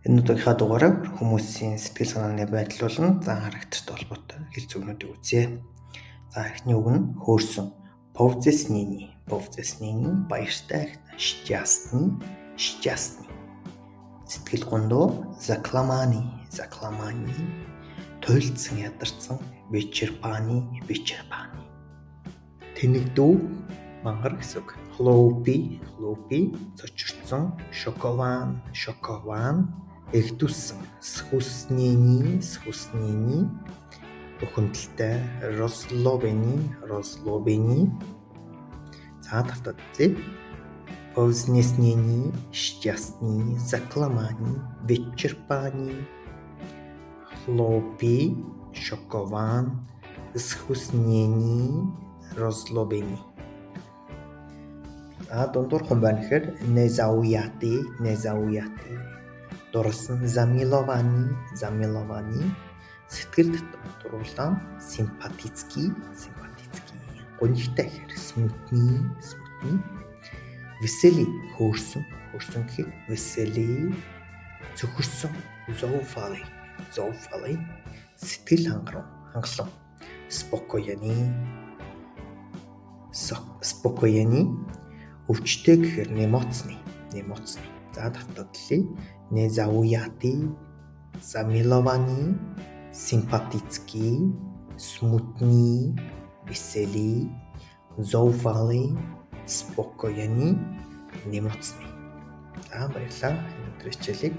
Энэ удаагийн дугаараар хүмүүсийн сэтгэл санааны байдал болон зан характартай холбоотой хэлц үгнүүдийг үзье. За эхний үг нь хөөрсөн. Повзеснини баяртай счастный. Сэтгэл гондоо закламани тойлцсон ядарсан вечерпани. Тэнэгдүү мангар гэсэн үг. Хлоупи цочирдсон. Шокован эгдүссэн. Схуснини бухимдалтай. Розлобени за тавтаад үзье. Повзнеснини счастный закламани вечерпани хлопи шокован схуснини розлобени. За дундуур хүн байна гэхээр незауяти дурлсан. Замиловани сэтгэл дурлан. Симпатицкий гонигтай гэхээр смутни. Весели хөөрсөн гэхээр весели цөхөрсөн. Зоуфали сэтгэл хангалуун. Спокояни өвчтэй гэхээр немоцны. За давтагдлаа. Незауяти замиловани симпатицкий смутни весели зоуфали спокояни немоцны. За баярлалаа. Өнөөдрийн хичээлийг